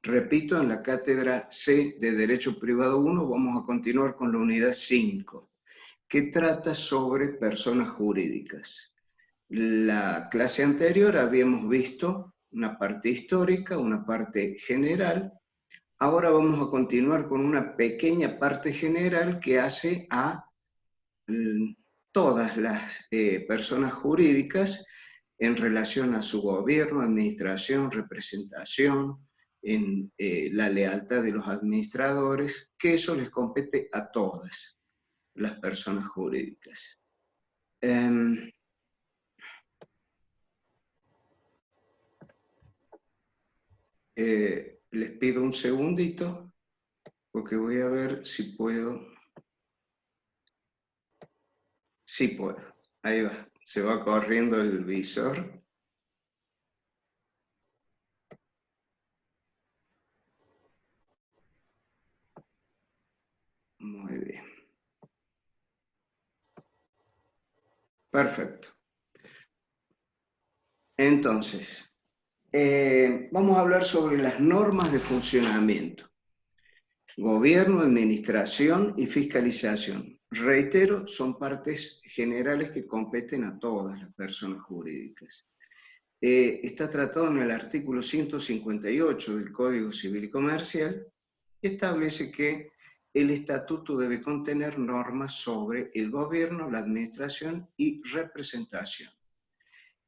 Repito, en la cátedra C de Derecho Privado 1 vamos a continuar con la unidad 5, que trata sobre personas jurídicas. La clase anterior habíamos visto una parte histórica, una parte general. Ahora vamos a continuar con una pequeña parte general que hace a todas las personas jurídicas en relación a su gobierno, administración, representación, en la lealtad de los administradores, que eso les compete a todas las personas jurídicas. Les pido un segundito, porque voy a ver si puedo. Sí puedo. Ahí va. Se va corriendo el visor. Muy bien. Perfecto. Entonces, vamos a hablar sobre las normas de funcionamiento. Gobierno, administración y fiscalización. Reitero, son partes generales que competen a todas las personas jurídicas. Está tratado en el artículo 158 del Código Civil y Comercial, que establece que el estatuto debe contener normas sobre el gobierno, la administración y representación.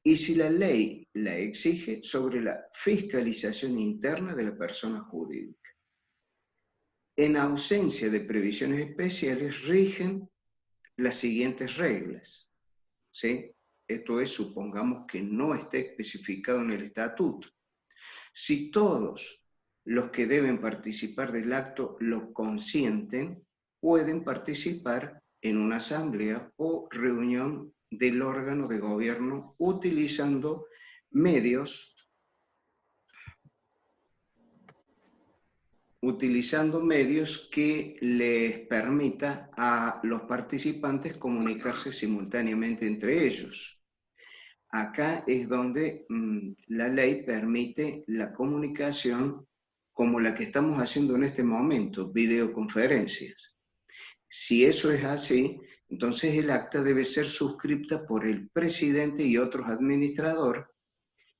Y si la ley la exige, sobre la fiscalización interna de la persona jurídica. En ausencia de previsiones especiales, rigen las siguientes reglas, ¿sí? Esto es, supongamos que no esté especificado en el estatuto. Si todos los que deben participar del acto lo consienten, pueden participar en una asamblea o reunión del órgano de gobierno utilizando medios que les permita a los participantes comunicarse simultáneamente entre ellos. Acá es donde la ley permite la comunicación como la que estamos haciendo en este momento, videoconferencias. Si eso es así, entonces el acta debe ser suscripta por el presidente y otros administradores,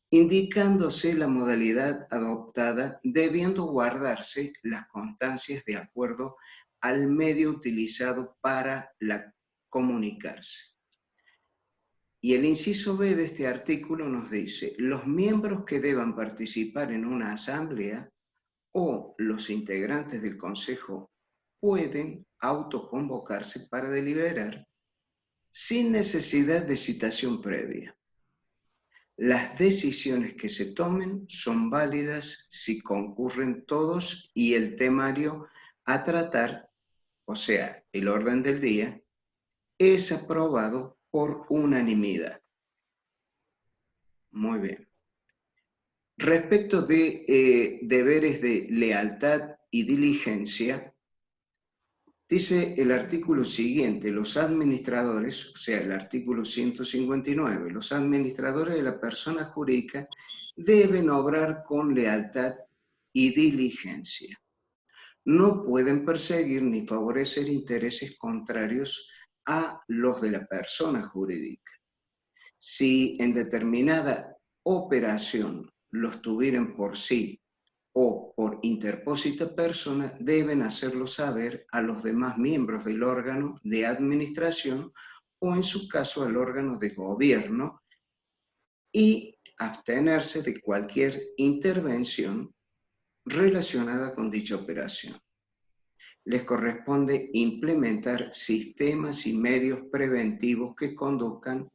indicándose la modalidad adoptada, debiendo guardarse las constancias de acuerdo al medio utilizado para comunicarse. Y el inciso B de este artículo nos dice, los miembros que deban participar en una asamblea o los integrantes del consejo pueden autoconvocarse para deliberar sin necesidad de citación previa. Las decisiones que se tomen son válidas si concurren todos y el temario a tratar, o sea, el orden del día, es aprobado por unanimidad. Muy bien. Respecto de deberes de lealtad y diligencia, dice el artículo siguiente, los administradores, o sea, el artículo 159, los administradores de la persona jurídica deben obrar con lealtad y diligencia. No pueden perseguir ni favorecer intereses contrarios a los de la persona jurídica. Si en determinada operación los tuvieran por sí o por interpósita persona, deben hacerlo saber a los demás miembros del órgano de administración o en su caso al órgano de gobierno y abstenerse de cualquier intervención relacionada con dicha operación. Les corresponde implementar sistemas y medios preventivos que conduzcan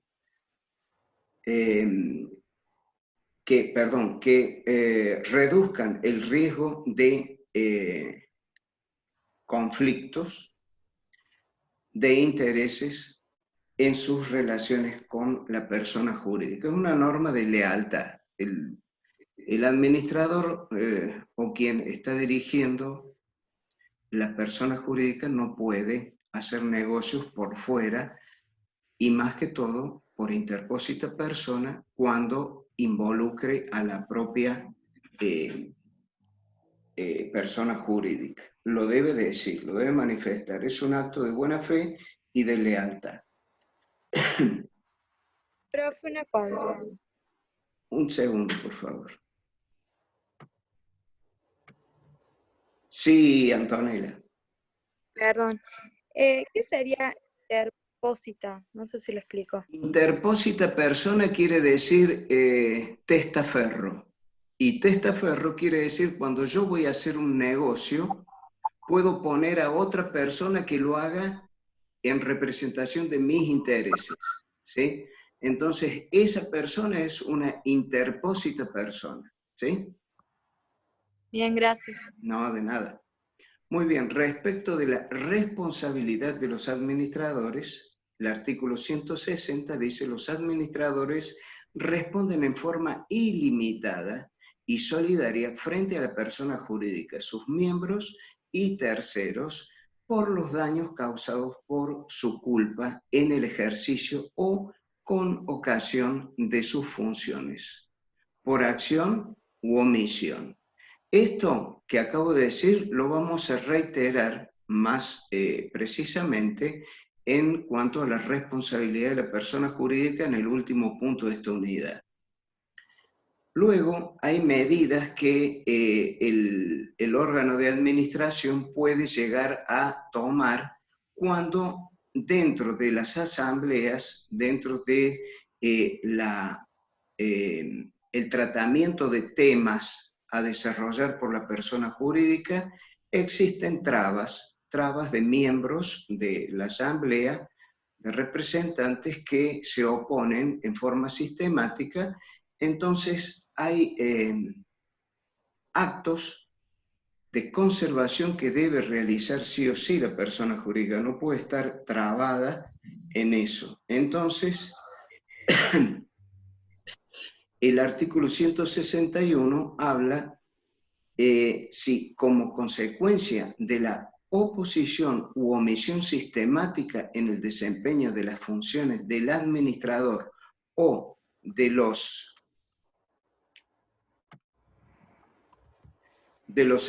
que reduzcan el riesgo de conflictos de intereses en sus relaciones con la persona jurídica. Es una norma de lealtad. El administrador o quien está dirigiendo la persona jurídica no puede hacer negocios por fuera y más que todo por interpósita persona cuando involucre a la propia persona jurídica. Lo debe decir, lo debe manifestar. Es un acto de buena fe y de lealtad. Profe, una consulta. Un segundo, por favor. Sí, Antonella. Perdón. ¿Qué sería interpósita? No sé si lo explico. Interpósita persona quiere decir testaferro. Y testaferro quiere decir cuando yo voy a hacer un negocio, puedo poner a otra persona que lo haga en representación de mis intereses, ¿sí? Entonces, esa persona es una interpósita persona, ¿sí? Bien, gracias. No, de nada. Muy bien, respecto de la responsabilidad de los administradores, el artículo 160 dice: los administradores responden en forma ilimitada y solidaria frente a la persona jurídica, sus miembros y terceros, por los daños causados por su culpa en el ejercicio o con ocasión de sus funciones, por acción u omisión. Esto que acabo de decir lo vamos a reiterar más precisamente en cuanto a la responsabilidad de la persona jurídica en el último punto de esta unidad. Luego hay medidas que el órgano de administración puede llegar a tomar cuando dentro de las asambleas, dentro de el tratamiento de temas a desarrollar por la persona jurídica, existen trabas de miembros de la asamblea, de representantes que se oponen en forma sistemática. Entonces hay actos de conservación que debe realizar sí o sí la persona jurídica, no puede estar trabada en eso. Entonces, el artículo 161 habla si como consecuencia de la oposición u omisión sistemática en el desempeño de las funciones del administrador o de los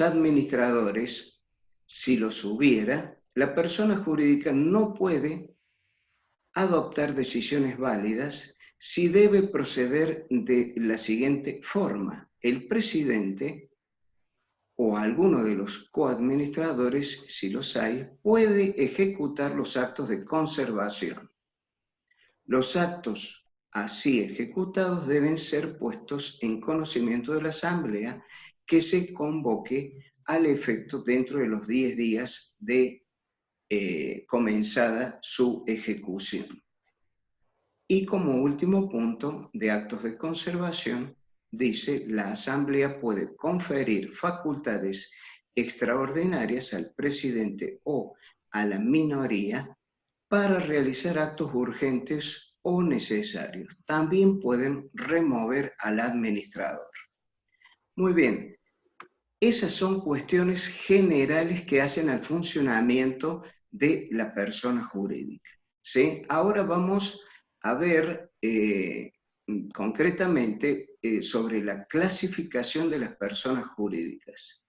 administradores, si los hubiera, la persona jurídica no puede adoptar decisiones válidas si debe proceder de la siguiente forma: el presidente o alguno de los coadministradores, si los hay, puede ejecutar los actos de conservación. Los actos así ejecutados deben ser puestos en conocimiento de la asamblea, que se convoque al efecto dentro de los 10 días de comenzada su ejecución. Y como último punto de actos de conservación, dice: la asamblea puede conferir facultades extraordinarias al presidente o a la minoría para realizar actos urgentes o necesarios. También pueden remover al administrador. Muy bien, esas son cuestiones generales que hacen al funcionamiento de la persona jurídica, ¿sí? Ahora vamos a ver concretamente sobre la clasificación de las personas jurídicas.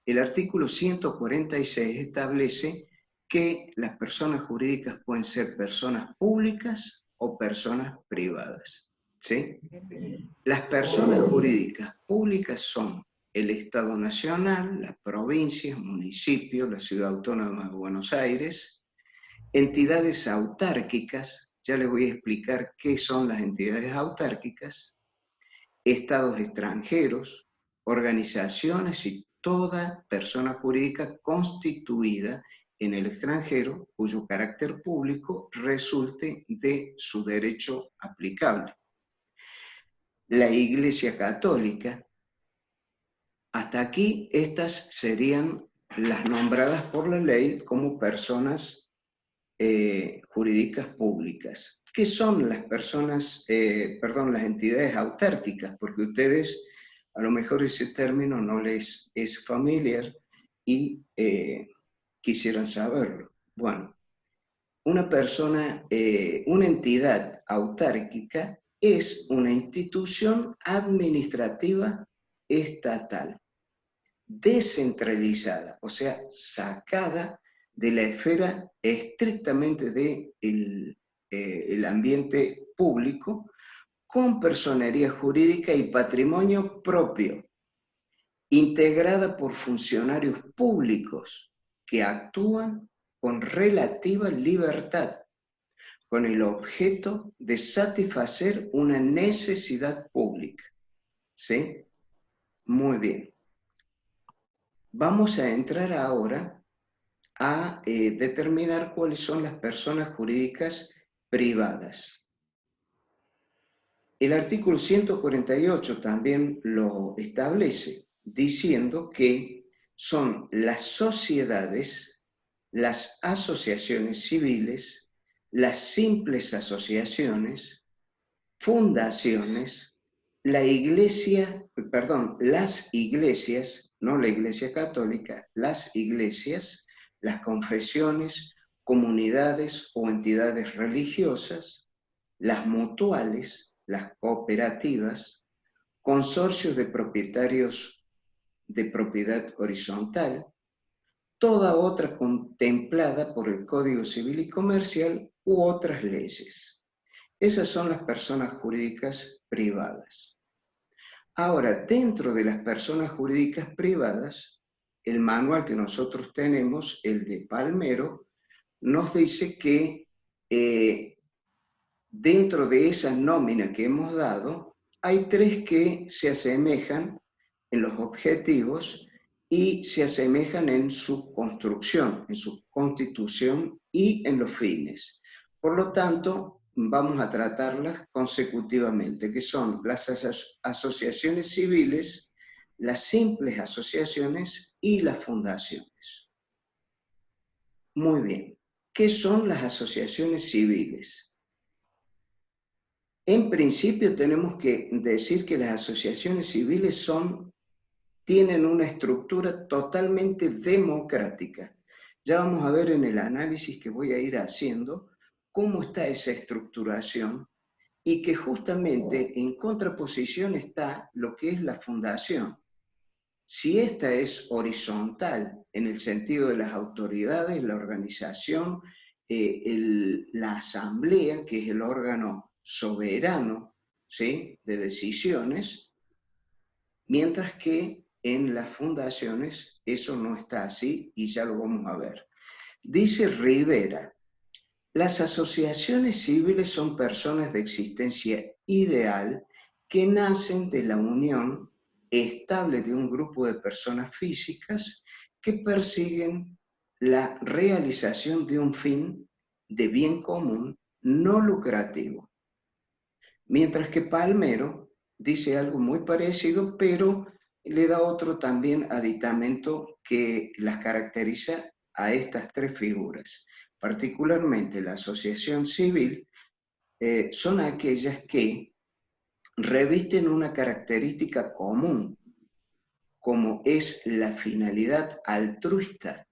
El artículo 146 establece que las personas jurídicas pueden ser personas públicas o personas privadas, ¿sí? Las personas jurídicas públicas son el Estado Nacional, las provincias, municipios, la Ciudad Autónoma de Buenos Aires, entidades autárquicas, ya les voy a explicar qué son las entidades autárquicas, estados extranjeros, organizaciones y toda persona jurídica constituida en el extranjero cuyo carácter público resulte de su derecho aplicable. La Iglesia Católica. Hasta aquí estas serían las nombradas por la ley como personas jurídicas públicas. ¿Qué son las personas, las entidades autárquicas? Porque ustedes, a lo mejor ese término no les es familiar y quisieran saberlo. Bueno, una entidad autárquica es una institución administrativa estatal. descentralizada, o sea, sacada de la esfera estrictamente del el ambiente público, con personería jurídica y patrimonio propio, integrada por funcionarios públicos que actúan con relativa libertad, con el objeto de satisfacer una necesidad pública. ¿Sí? Muy bien. Vamos a entrar ahora a determinar cuáles son las personas jurídicas privadas. El artículo 148 también lo establece, diciendo que son las sociedades, las asociaciones civiles, las simples asociaciones, fundaciones, las iglesias, no la Iglesia Católica, las iglesias, las confesiones, comunidades o entidades religiosas, las mutuales, las cooperativas, consorcios de propietarios de propiedad horizontal, toda otra contemplada por el Código Civil y Comercial u otras leyes. Esas son las personas jurídicas privadas. Ahora, dentro de las personas jurídicas privadas, el manual que nosotros tenemos, el de Palmero, nos dice que dentro de esa nómina que hemos dado, hay tres que se asemejan en los objetivos y se asemejan en su construcción, en su constitución y en los fines. Por lo tanto, vamos a tratarlas consecutivamente, que son las asociaciones civiles, las simples asociaciones y las fundaciones. Muy bien. ¿Qué son las asociaciones civiles? En principio tenemos que decir que las asociaciones civiles tienen una estructura totalmente democrática. Ya vamos a ver en el análisis que voy a ir haciendo cómo está esa estructuración y que justamente en contraposición está lo que es la fundación. Si esta es horizontal en el sentido de las autoridades, la organización, la asamblea, que es el órgano soberano, ¿sí?, de decisiones, mientras que en las fundaciones eso no está así y ya lo vamos a ver. Dice Rivera, las asociaciones civiles son personas de existencia ideal que nacen de la unión estable de un grupo de personas físicas que persiguen la realización de un fin de bien común no lucrativo. Mientras que Palmero dice algo muy parecido, pero le da otro también aditamento que las caracteriza a estas tres figuras. Particularmente la asociación civil son aquellas que revisten una característica común, como es la finalidad altruista,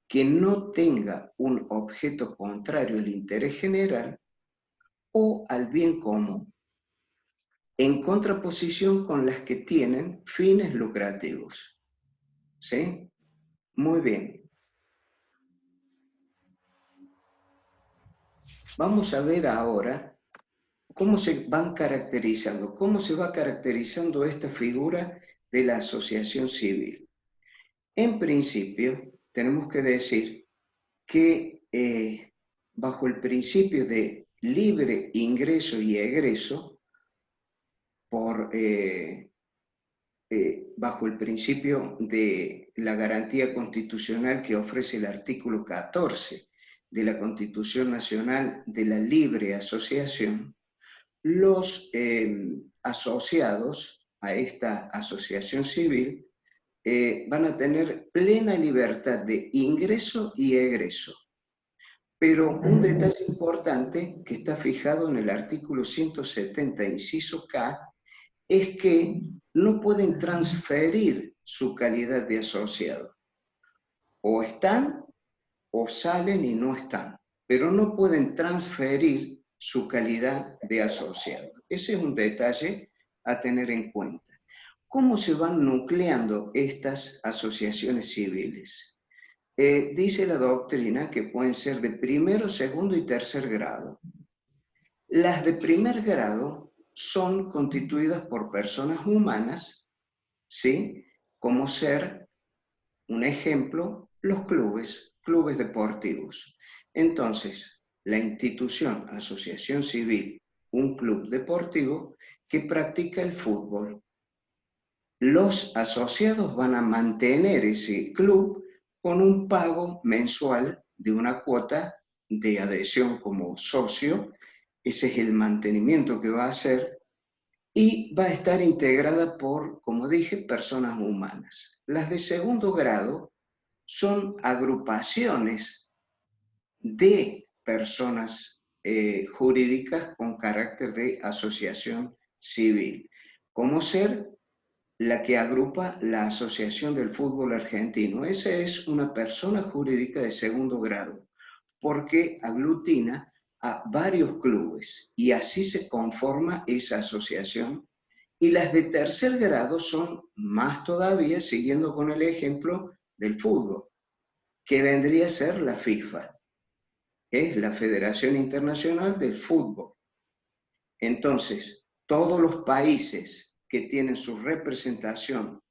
que no tenga un objeto contrario al interés general o al bien común, en contraposición con las que tienen fines lucrativos. ¿Sí? Muy bien. Vamos a ver ahora cómo se van caracterizando, cómo se va caracterizando esta figura de la asociación civil. En principio, tenemos que decir que bajo el principio de libre ingreso y egreso, bajo el principio de la garantía constitucional que ofrece el artículo 14 de la Constitución Nacional de la Libre Asociación, los asociados a esta asociación civil van a tener plena libertad de ingreso y egreso. Pero un detalle importante que está fijado en el artículo 170, inciso K, es que no pueden transferir su calidad de asociado. O están o salen y no están, pero no pueden transferir su calidad de asociado. Ese es un detalle a tener en cuenta. ¿Cómo se van nucleando estas asociaciones civiles? Dice la doctrina que pueden ser de primero, segundo y tercer grado. Las de primer grado son constituidas por personas humanas, ¿sí? Como ser, un ejemplo, los clubes deportivos. Entonces, la institución, asociación civil, un club deportivo que practica el fútbol. Los asociados van a mantener ese club con un pago mensual de una cuota de adhesión como socio. Ese es el mantenimiento que va a hacer y va a estar integrada por, como dije, personas humanas. Las de segundo grado son agrupaciones de personas jurídicas con carácter de asociación civil, como ser la que agrupa la Asociación del Fútbol Argentino. Esa es una persona jurídica de segundo grado, porque aglutina a varios clubes y así se conforma esa asociación. Y las de tercer grado son más todavía, siguiendo con el ejemplo del fútbol, que vendría a ser la FIFA, es la Federación Internacional del Fútbol. Entonces, todos los países que tienen su representación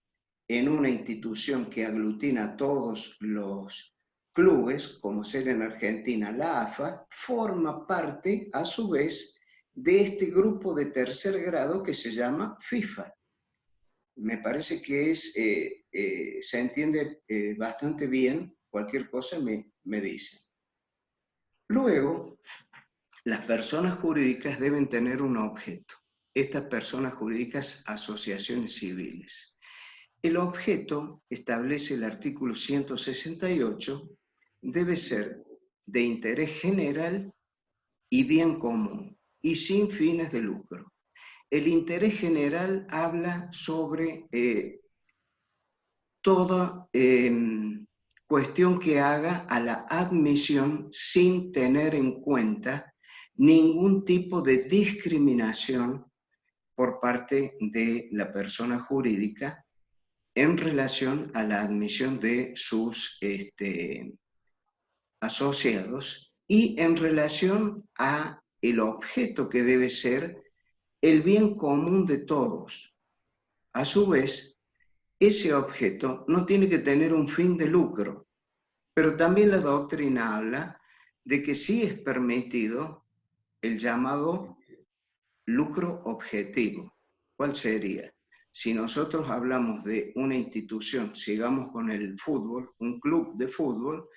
en una institución que aglutina a todos los clubes, como ser en Argentina la AFA, forma parte, a su vez, de este grupo de tercer grado que se llama FIFA. Me parece que se entiende bastante bien, cualquier cosa me dicen. Luego, las personas jurídicas deben tener un objeto. Estas personas jurídicas, asociaciones civiles. El objeto, establece el artículo 168, debe ser de interés general y bien común, y sin fines de lucro. El interés general habla sobre toda cuestión que haga a la admisión sin tener en cuenta ningún tipo de discriminación por parte de la persona jurídica en relación a la admisión de sus asociados y en relación a el objeto que debe ser el bien común de todos. A su vez, ese objeto no tiene que tener un fin de lucro, pero también la doctrina habla de que sí es permitido el llamado lucro objetivo. ¿Cuál sería? Si nosotros hablamos de una institución, sigamos con el fútbol, un club de fútbol,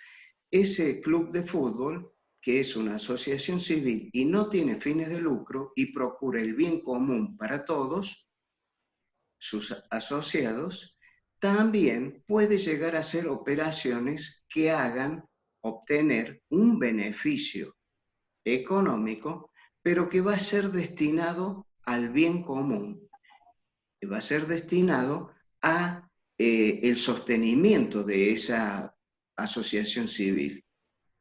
ese club de fútbol, que es una asociación civil y no tiene fines de lucro y procura el bien común para todos sus asociados, también puede llegar a hacer operaciones que hagan obtener un beneficio económico, pero que va a ser destinado al bien común, que va a ser destinado a el sostenimiento de esa asociación civil,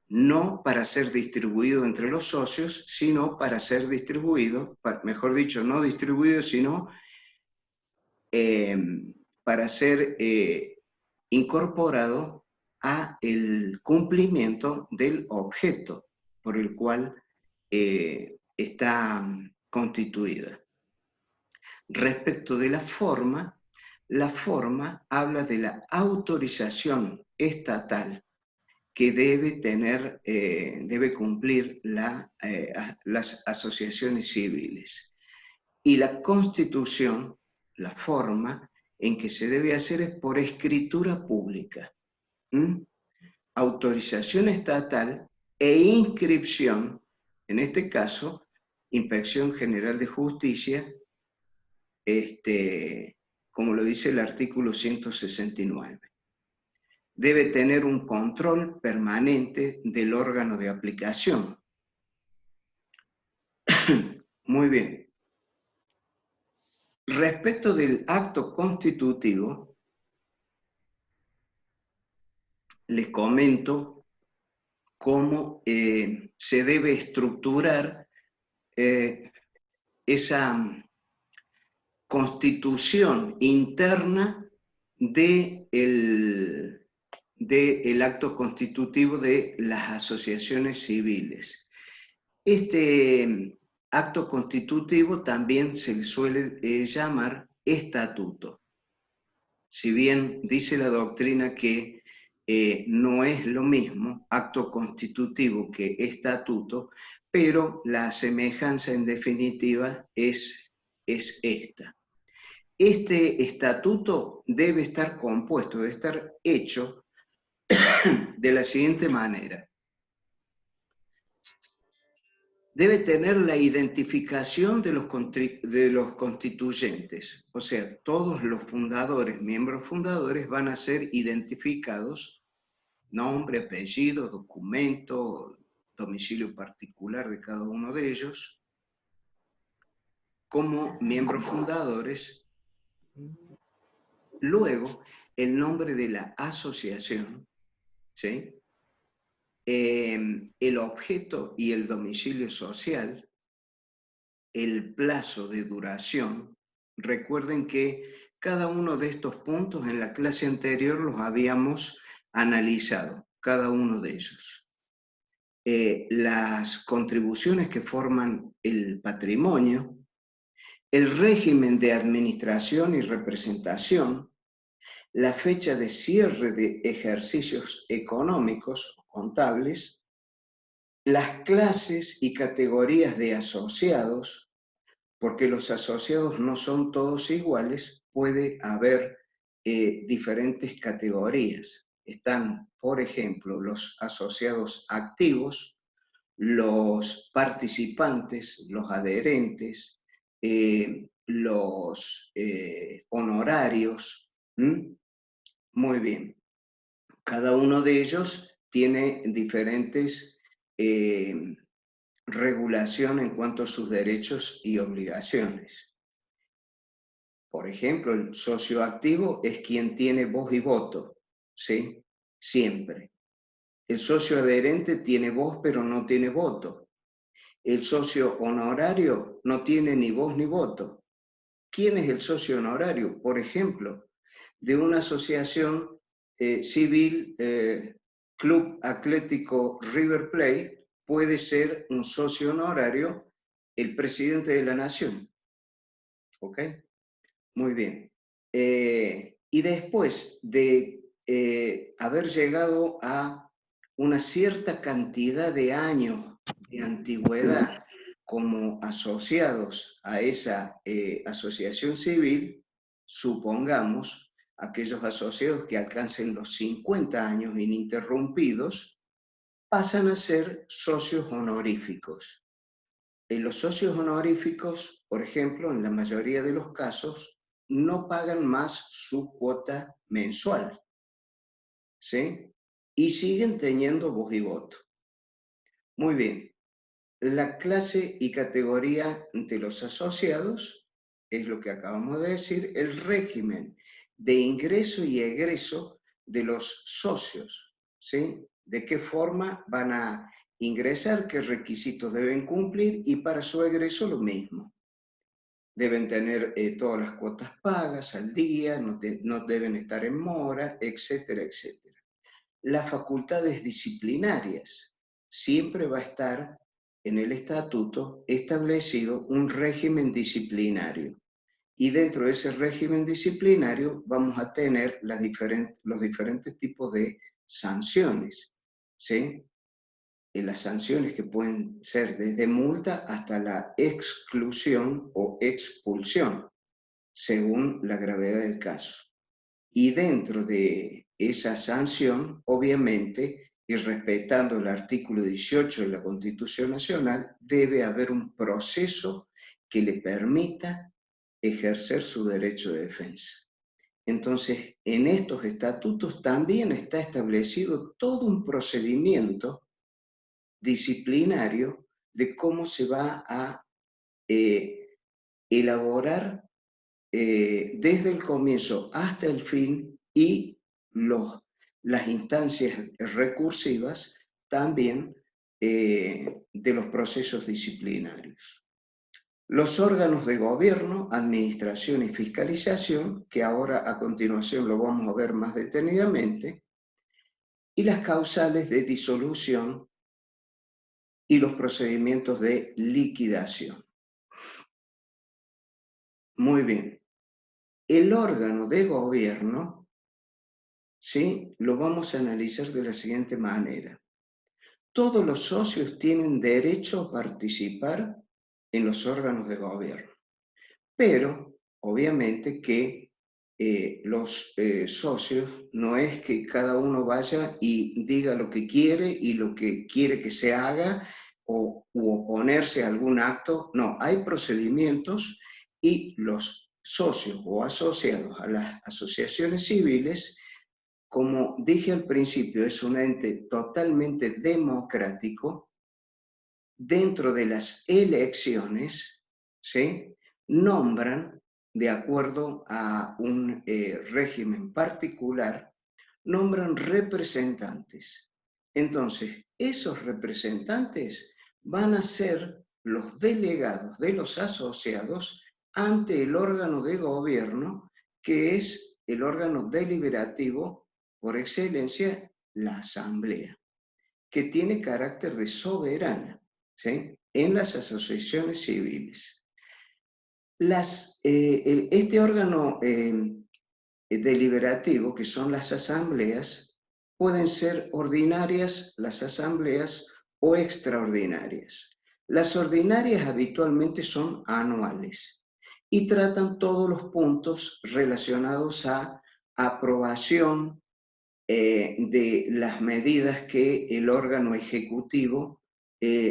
no para ser distribuido entre los socios, sino para ser distribuido, mejor dicho, no distribuido, sino para ser incorporado a el cumplimiento del objeto por el cual está constituida. Respecto de la forma habla de la autorización estatal que debe cumplir las asociaciones civiles. Y la constitución, la forma en que se debe hacer es por escritura pública. Autorización estatal e inscripción, en este caso, Inspección General de Justicia, como lo dice el artículo 169. Debe tener un control permanente del órgano de aplicación. Muy bien. Respecto del acto constitutivo, les comento cómo se debe estructurar esa constitución interna del acto constitutivo de las asociaciones civiles. Este acto constitutivo también se le suele llamar estatuto. Si bien dice la doctrina que no es lo mismo acto constitutivo que estatuto, pero la semejanza en definitiva es esta. Este estatuto debe estar compuesto, debe estar hecho de la siguiente manera. Debe tener la identificación de los constituyentes, o sea, todos los fundadores, miembros fundadores, van a ser identificados, nombre, apellido, documento, domicilio particular de cada uno de ellos, como miembros fundadores. Luego, el nombre de la asociación, ¿sí? El objeto y el domicilio social, el plazo de duración. Recuerden que cada uno de estos puntos en la clase anterior los habíamos analizado, cada uno de ellos. Las contribuciones que forman el patrimonio, el régimen de administración y representación, la fecha de cierre de ejercicios económicos o contables, las clases y categorías de asociados, porque los asociados no son todos iguales, puede haber diferentes categorías. Están, por ejemplo, los asociados activos, los participantes, los adherentes, los honorarios. Muy bien. Cada uno de ellos tiene diferentes regulación en cuanto a sus derechos y obligaciones. Por ejemplo, el socio activo es quien tiene voz y voto, ¿sí? Siempre. El socio adherente tiene voz pero no tiene voto. El socio honorario no tiene ni voz ni voto. ¿Quién es el socio honorario? Por ejemplo, de una asociación civil, Club Atlético River Plate, puede ser un socio honorario el presidente de la nación. ¿Ok? Muy bien. Y después de haber llegado a una cierta cantidad de años de antigüedad como asociados a esa asociación civil, supongamos aquellos asociados que alcancen los 50 años ininterrumpidos, pasan a ser socios honoríficos. Los socios honoríficos, por ejemplo, en la mayoría de los casos, no pagan más su cuota mensual, ¿sí? Y siguen teniendo voz y voto. Muy bien. La clase y categoría de los asociados es lo que acabamos de decir, el régimen de ingreso y egreso de los socios, ¿sí? De qué forma van a ingresar, qué requisitos deben cumplir y para su egreso lo mismo. Deben tener todas las cuotas pagas al día, no deben estar en mora, etcétera, etcétera. Las facultades disciplinarias. Siempre va a estar en el estatuto establecido un régimen disciplinario. Y dentro de ese régimen disciplinario vamos a tener los diferentes tipos de sanciones, ¿sí? Las sanciones que pueden ser desde multa hasta la exclusión o expulsión, según la gravedad del caso. Y dentro de esa sanción, obviamente, y respetando el artículo 18 de la Constitución Nacional, debe haber un proceso que le permita ejercer su derecho de defensa. Entonces, en estos estatutos también está establecido todo un procedimiento disciplinario de cómo se va a elaborar desde el comienzo hasta el fin y las instancias recursivas también de los procesos disciplinarios. Los órganos de gobierno, administración y fiscalización, que ahora a continuación lo vamos a ver más detenidamente, y las causales de disolución y los procedimientos de liquidación. Muy bien. El órgano de gobierno, ¿sí?, lo vamos a analizar de la siguiente manera. Todos los socios tienen derecho a participar en los órganos de gobierno, pero obviamente que los socios no es que cada uno vaya y diga lo que quiere y lo que quiere que se haga u oponerse a algún acto. No, hay procedimientos y los socios o asociados a las asociaciones civiles, como dije al principio, es un ente totalmente democrático. Dentro de las elecciones, ¿sí?, nombran, de acuerdo a un régimen particular, nombran representantes. Entonces, esos representantes van a ser los delegados de los asociados ante el órgano de gobierno, que es el órgano deliberativo por excelencia, la asamblea, que tiene carácter de soberana, ¿sí?, en las asociaciones civiles. Este órgano deliberativo, que son las asambleas, pueden ser ordinarias las asambleas o extraordinarias. Las ordinarias habitualmente son anuales y tratan todos los puntos relacionados a aprobación de las medidas que el órgano ejecutivo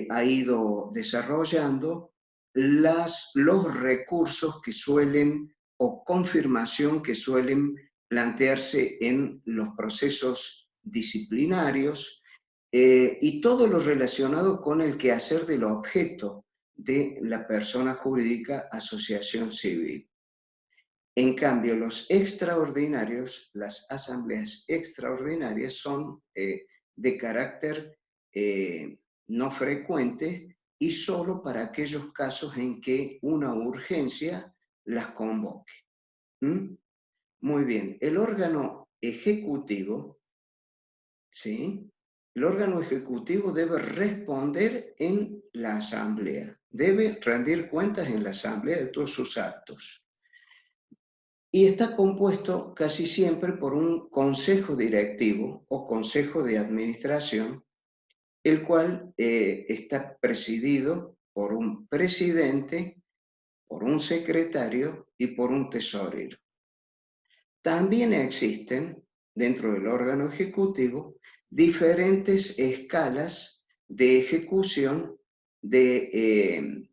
ha ido desarrollando, los recursos que suelen o confirmación que suelen plantearse en los procesos disciplinarios y todo lo relacionado con el quehacer del objeto de la persona jurídica asociación civil. En cambio, los extraordinarios, las asambleas extraordinarias son de carácter no frecuente y solo para aquellos casos en que una urgencia las convoque. ¿Mm? Muy bien, el órgano ejecutivo, ¿sí?, el órgano ejecutivo debe responder en la asamblea, debe rendir cuentas en la asamblea de todos sus actos. Y está compuesto casi siempre por un consejo directivo o consejo de administración, el cual está presidido por un presidente, por un secretario y por un tesorero. También existen, dentro del órgano ejecutivo, diferentes escalas de ejecución de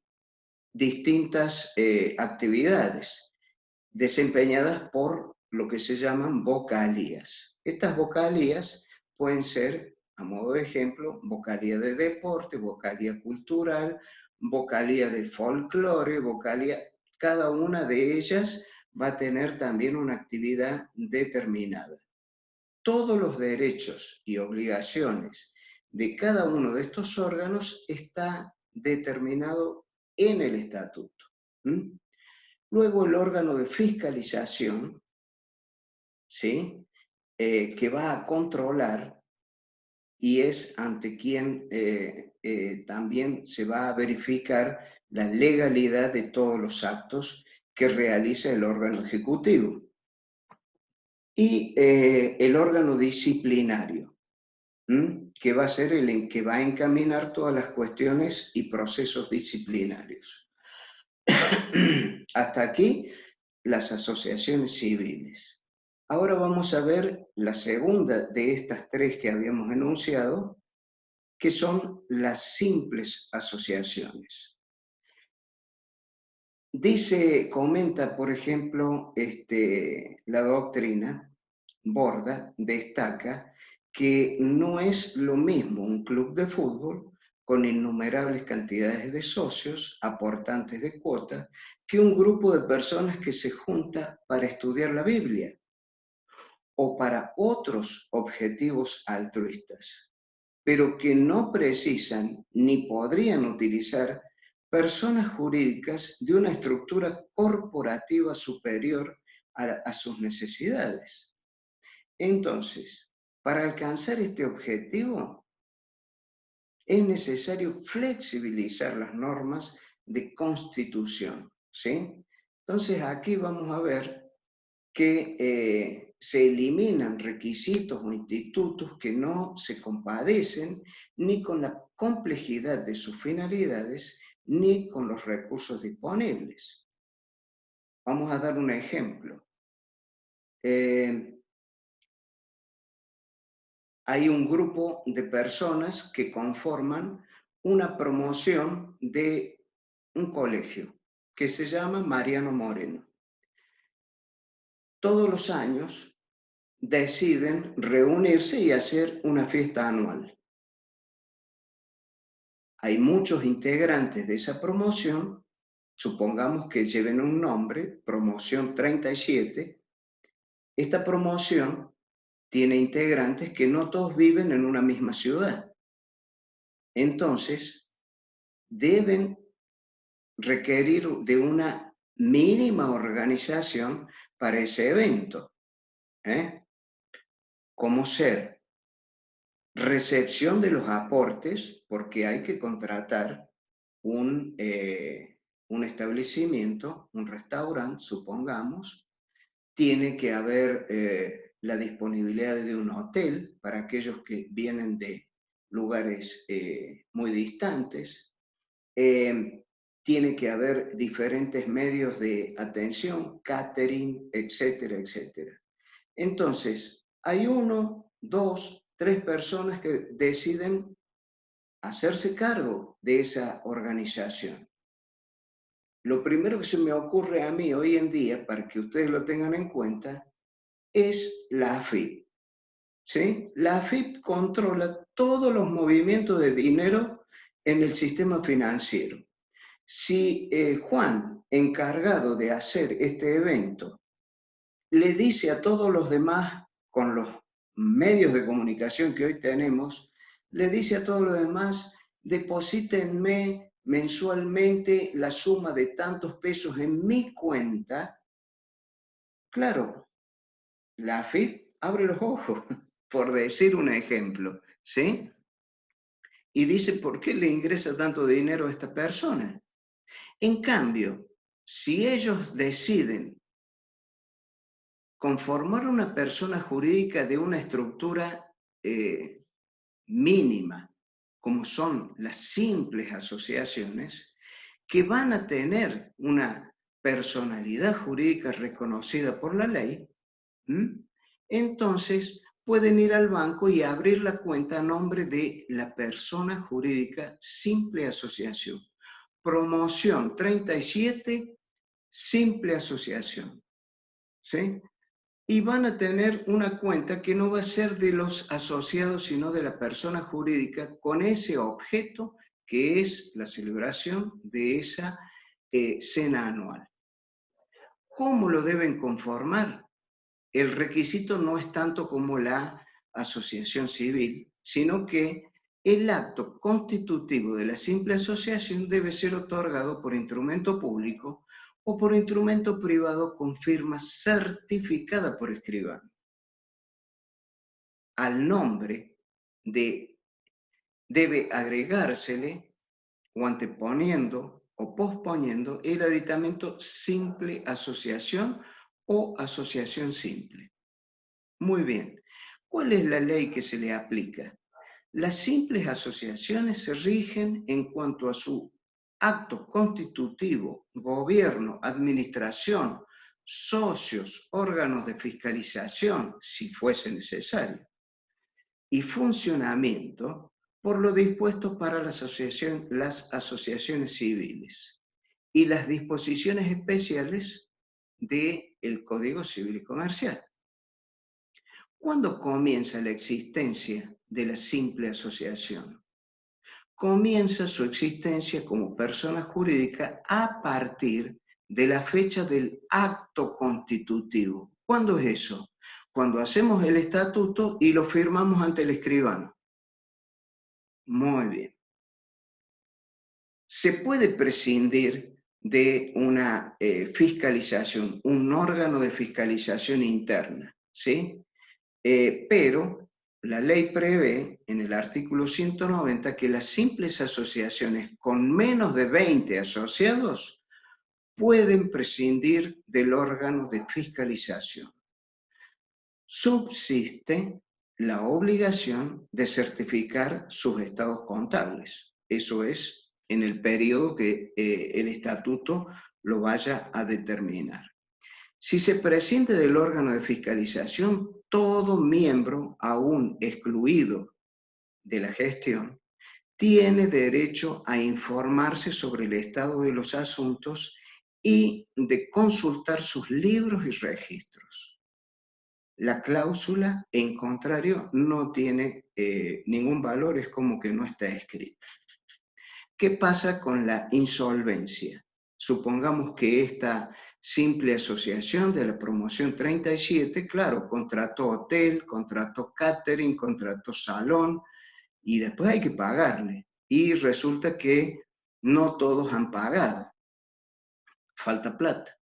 distintas actividades desempeñadas por lo que se llaman vocalías. Estas vocalías pueden ser, a modo de ejemplo, vocalía de deporte, vocalía cultural, vocalía de folclore, vocalía, cada una de ellas va a tener también una actividad determinada. Todos los derechos y obligaciones de cada uno de estos órganos está determinado en el estatuto. Luego el órgano de fiscalización, ¿sí?, que va a controlar y es ante quien también se va a verificar la legalidad de todos los actos que realiza el órgano ejecutivo. Y el órgano disciplinario, que va a ser el que va a encaminar todas las cuestiones y procesos disciplinarios. Hasta aquí las asociaciones civiles. Ahora vamos a ver la segunda de estas tres que habíamos enunciado, que son las simples asociaciones. Comenta, por ejemplo, la doctrina Borda, destaca que no es lo mismo un club de fútbol con innumerables cantidades de socios, aportantes de cuotas, que un grupo de personas que se junta para estudiar la Biblia o para otros objetivos altruistas, pero que no precisan ni podrían utilizar personas jurídicas de una estructura corporativa superior a sus necesidades. Entonces, para alcanzar este objetivo, es necesario flexibilizar las normas de constitución, ¿sí? Entonces, aquí vamos a ver que se eliminan requisitos o institutos que no se compadecen ni con la complejidad de sus finalidades ni con los recursos disponibles. Vamos a dar un ejemplo. Hay un grupo de personas que conforman una promoción de un colegio que se llama Mariano Moreno. Todos los años deciden reunirse y hacer una fiesta anual. Hay muchos integrantes de esa promoción, supongamos que lleven un nombre, Promoción 37. Esta promoción tiene integrantes que no todos viven en una misma ciudad. Entonces, deben requerir de una mínima organización para ese evento, como ser recepción de los aportes, porque hay que contratar un establecimiento, un restaurante, supongamos, tiene que haber la disponibilidad de un hotel para aquellos que vienen de lugares muy distantes, tiene que haber diferentes medios de atención, catering, etcétera, etcétera. Entonces, hay 1, 2, 3 personas que deciden hacerse cargo de esa organización. Lo primero que se me ocurre a mí hoy en día, para que ustedes lo tengan en cuenta, es la AFIP. ¿Sí? La AFIP controla todos los movimientos de dinero en el sistema financiero. Si Juan, encargado de hacer este evento, le dice a todos los demás, con los medios de comunicación que hoy tenemos, le dice a todos los demás, deposítenme mensualmente la suma de tantos pesos en mi cuenta, claro, la AFIP abre los ojos, por decir un ejemplo, ¿sí? Y dice, ¿por qué le ingresa tanto dinero a esta persona? En cambio, si ellos deciden conformar una persona jurídica de una estructura mínima, como son las simples asociaciones, que van a tener una personalidad jurídica reconocida por la ley, entonces pueden ir al banco y abrir la cuenta a nombre de la persona jurídica simple asociación. Promoción 37, simple asociación. ¿Sí? Y van a tener una cuenta que no va a ser de los asociados, sino de la persona jurídica con ese objeto que es la celebración de esa cena anual. ¿Cómo lo deben conformar? El requisito no es tanto como la asociación civil, sino que el acto constitutivo de la simple asociación debe ser otorgado por instrumento público o por instrumento privado con firma certificada por escribano. Al nombre debe agregársele o anteponiendo o posponiendo el aditamento simple asociación o asociación simple. Muy bien. ¿Cuál es la ley que se le aplica? Las simples asociaciones se rigen en cuanto a su acto constitutivo, gobierno, administración, socios, órganos de fiscalización, si fuese necesario, y funcionamiento por lo dispuesto para las asociaciones civiles y las disposiciones especiales del Código Civil y Comercial. ¿Cuándo comienza la existencia de la simple asociación? Comienza su existencia como persona jurídica a partir de la fecha del acto constitutivo. ¿Cuándo es eso? Cuando hacemos el estatuto y lo firmamos ante el escribano. Muy bien. Se puede prescindir de una fiscalización, un órgano de fiscalización interna, ¿sí? Pero la ley prevé en el artículo 190 que las simples asociaciones con menos de 20 asociados pueden prescindir del órgano de fiscalización. Subsiste la obligación de certificar sus estados contables. Eso es en el periodo que el estatuto lo vaya a determinar. Si se prescinde del órgano de fiscalización, todo miembro, aún excluido de la gestión, tiene derecho a informarse sobre el estado de los asuntos y de consultar sus libros y registros. La cláusula, en contrario, no tiene ningún valor, es como que no está escrita. ¿Qué pasa con la insolvencia? Supongamos que esta simple asociación de la promoción 37, claro, contrató hotel, contrató catering, contrató salón, y después hay que pagarle. Y resulta que no todos han pagado. Falta plata.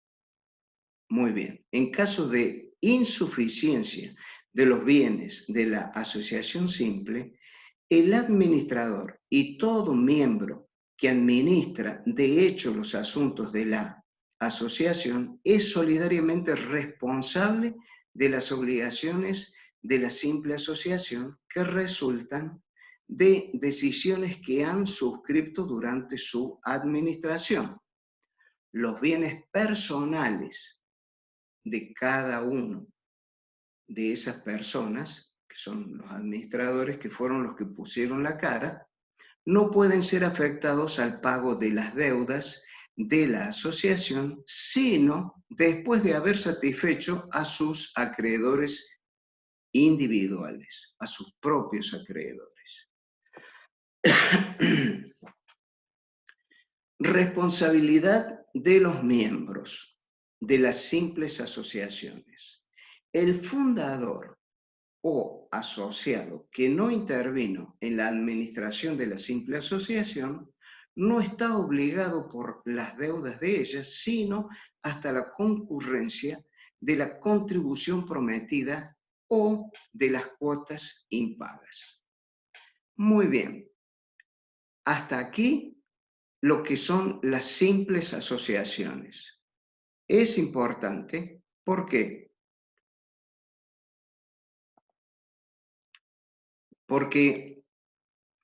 Muy bien. En caso de insuficiencia de los bienes de la asociación simple, el administrador y todo miembro que administra de hecho los asuntos de la asociación es solidariamente responsable de las obligaciones de la simple asociación que resultan de decisiones que han suscrito durante su administración. Los bienes personales de cada uno de esas personas, que son los administradores, que fueron los que pusieron la cara, no pueden ser afectados al pago de las deudas de la asociación, sino después de haber satisfecho a sus acreedores individuales, a sus propios acreedores. Responsabilidad de los miembros de las simples asociaciones. El fundador o asociado que no intervino en la administración de la simple asociación no está obligado por las deudas de ella, sino hasta la concurrencia de la contribución prometida o de las cuotas impagas. Muy bien. Hasta aquí lo que son las simples asociaciones. Es importante, ¿por qué? Porque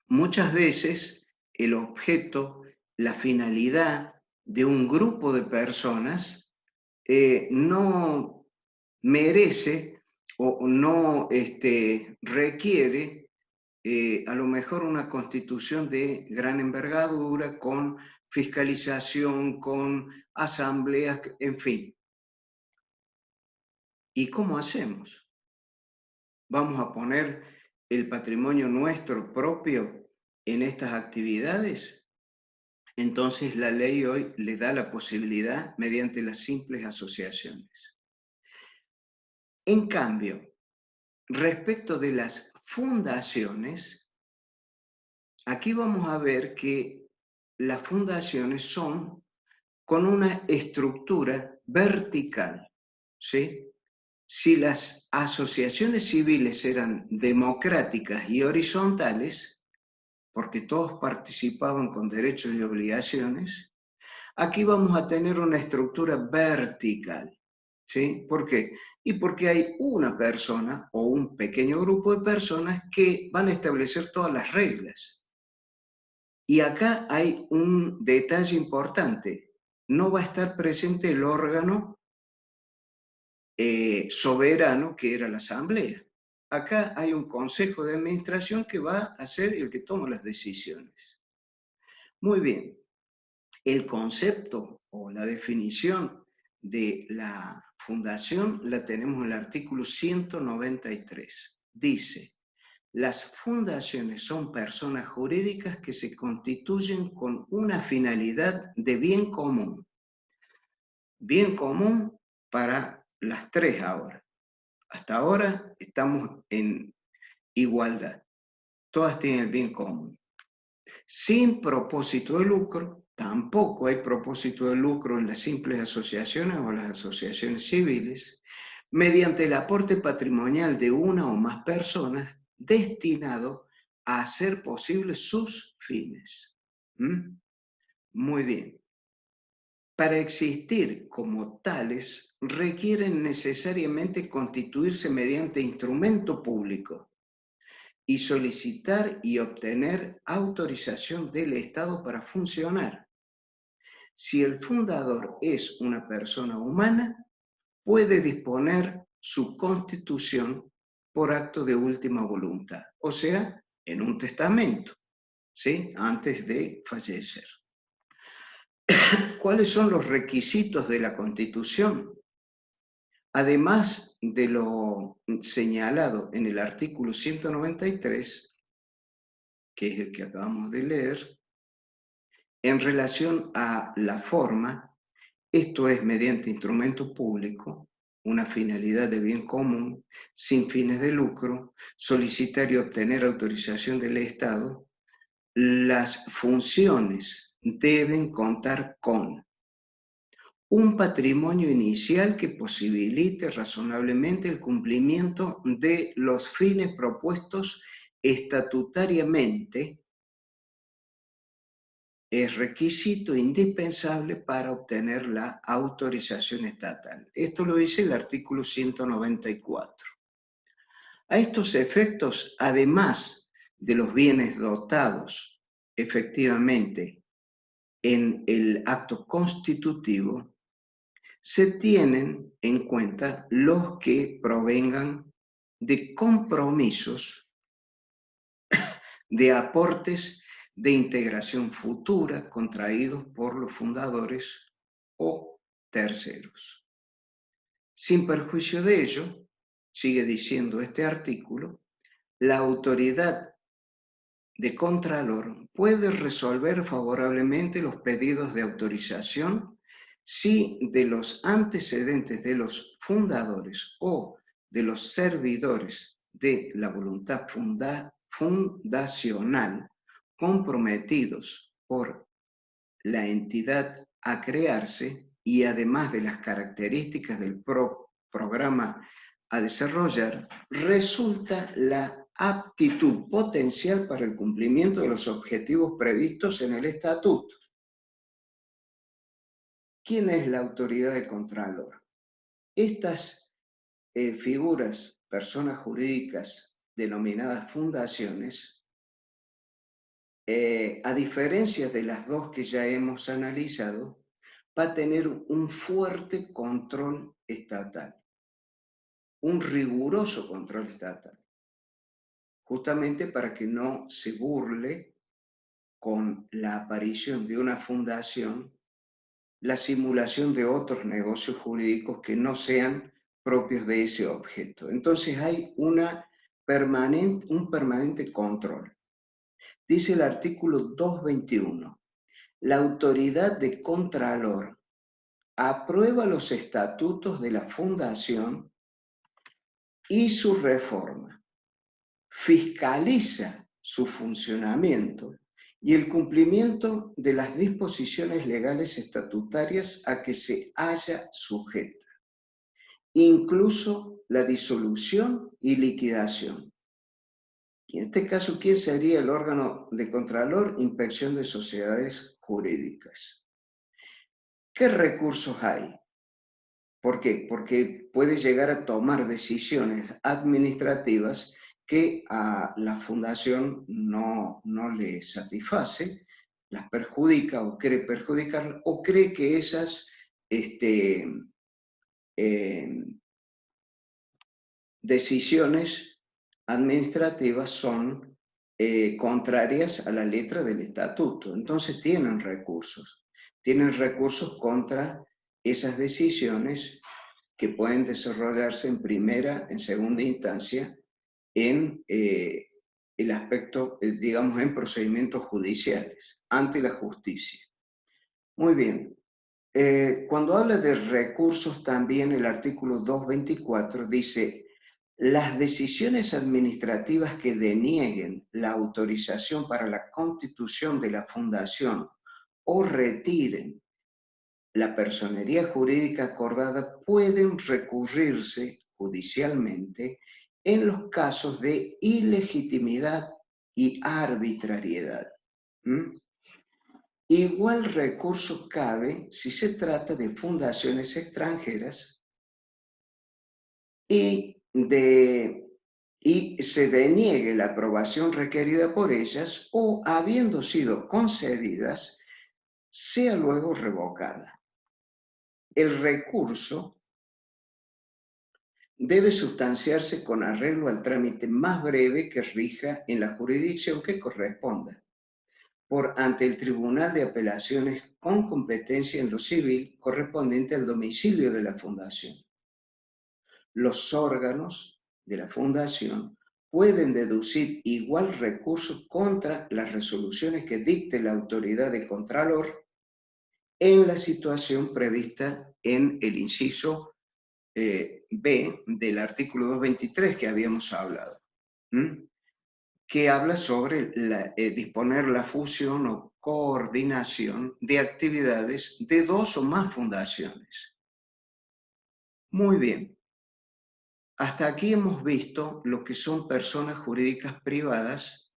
muchas veces el objeto, la finalidad de un grupo de personas no merece o no requiere a lo mejor una constitución de gran envergadura con fiscalización, con asambleas, en fin. ¿Y cómo hacemos? ¿Vamos a poner el patrimonio nuestro propio en estas actividades? Entonces la ley hoy le da la posibilidad mediante las simples asociaciones. En cambio, respecto de las fundaciones, aquí vamos a ver que las fundaciones son con una estructura vertical, ¿sí? Si las asociaciones civiles eran democráticas y horizontales, porque todos participaban con derechos y obligaciones, aquí vamos a tener una estructura vertical, ¿sí? ¿Por qué? Y porque hay una persona o un pequeño grupo de personas que van a establecer todas las reglas. Y acá hay un detalle importante. No va a estar presente el órgano soberano que era la asamblea. Acá hay un consejo de administración que va a ser el que toma las decisiones. Muy bien, el concepto o la definición de la fundación la tenemos en el artículo 193. Dice: las fundaciones son personas jurídicas que se constituyen con una finalidad de bien común. Bien común para las tres ahora. Hasta ahora estamos en igualdad. Todas tienen el bien común. sin propósito de lucro. Tampoco hay propósito de lucro en las simples asociaciones o las asociaciones civiles, mediante el aporte patrimonial de una o más personas destinado a hacer posibles sus fines. ¿Mm? Muy bien. Para existir como tales, requieren necesariamente constituirse mediante instrumento público y solicitar y obtener autorización del Estado para funcionar. Si el fundador es una persona humana, puede disponer su constitución por acto de última voluntad, o sea, en un testamento, ¿sí? Antes de fallecer. ¿Cuáles son los requisitos de la Constitución? Además de lo señalado en el artículo 193, que es el que acabamos de leer, en relación a la forma, esto es mediante instrumento público, una finalidad de bien común, sin fines de lucro, solicitar y obtener autorización del Estado, las funciones deben contar con un patrimonio inicial que posibilite razonablemente el cumplimiento de los fines propuestos estatutariamente. Es requisito indispensable para obtener la autorización estatal. Esto lo dice el artículo 194. A estos efectos, además de los bienes dotados efectivamente en el acto constitutivo, se tienen en cuenta los que provengan de compromisos, de aportes de integración futura contraídos por los fundadores o terceros. Sin perjuicio de ello, sigue diciendo este artículo, la autoridad de Contralor puede resolver favorablemente los pedidos de autorización si de los antecedentes de los fundadores o de los servidores de la voluntad fundacional comprometidos por la entidad a crearse y además de las características del programa a desarrollar, resulta la aptitud potencial para el cumplimiento de los objetivos previstos en el estatuto. ¿Quién es la autoridad de Contralor? Estas figuras, personas jurídicas denominadas fundaciones, a diferencia de las dos que ya hemos analizado, va a tener un fuerte control estatal, un riguroso control estatal, justamente para que no se burle con la aparición de una fundación la simulación de otros negocios jurídicos que no sean propios de ese objeto. Entonces hay un permanente control. Dice el artículo 221, la autoridad de Contralor aprueba los estatutos de la fundación y su reforma, fiscaliza su funcionamiento y el cumplimiento de las disposiciones legales estatutarias a que se haya sujeta, incluso la disolución y liquidación. Y en este caso, ¿quién sería el órgano de Contralor? Inspección de Sociedades Jurídicas. ¿Qué recursos hay? ¿Por qué? Porque puede llegar a tomar decisiones administrativas que a la fundación no le satisface, las perjudica o cree perjudicar, o cree que esas decisiones administrativas son contrarias a la letra del estatuto. Entonces tienen recursos contra esas decisiones que pueden desarrollarse en primera, en segunda instancia, en el aspecto, digamos, en procedimientos judiciales, ante la justicia. Muy bien. Cuando habla de recursos, también el artículo 224 dice, Las decisiones administrativas que denieguen la autorización para la constitución de la fundación o retiren la personería jurídica acordada pueden recurrirse judicialmente en los casos de ilegitimidad y arbitrariedad. Igual recurso cabe si se trata de fundaciones extranjeras y se deniegue la aprobación requerida por ellas o, habiendo sido concedidas, sea luego revocada. El recurso debe sustanciarse con arreglo al trámite más breve que rija en la jurisdicción que corresponda, ante el Tribunal de Apelaciones con competencia en lo civil correspondiente al domicilio de la fundación. Los órganos de la fundación pueden deducir igual recurso contra las resoluciones que dicte la autoridad de contralor en la situación prevista en el inciso B del artículo 223 que habíamos hablado, que habla sobre disponer la fusión o coordinación de actividades de dos o más fundaciones. Muy bien. Hasta aquí hemos visto lo que son personas jurídicas privadas,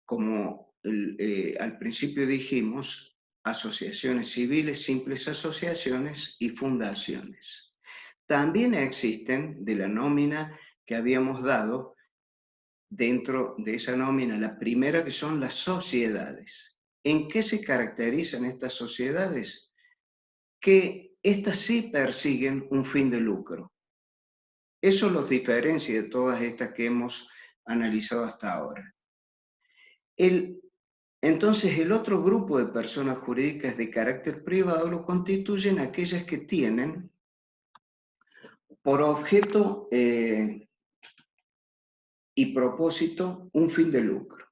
como al principio dijimos, asociaciones civiles, simples asociaciones y fundaciones. También existen, de la nómina que habíamos dado, dentro de esa nómina, la primera que son las sociedades. ¿En qué se caracterizan estas sociedades? Que estas sí persiguen un fin de lucro. Eso los diferencia de todas estas que hemos analizado hasta ahora. Entonces, el otro grupo de personas jurídicas de carácter privado lo constituyen aquellas que tienen por objeto y propósito un fin de lucro,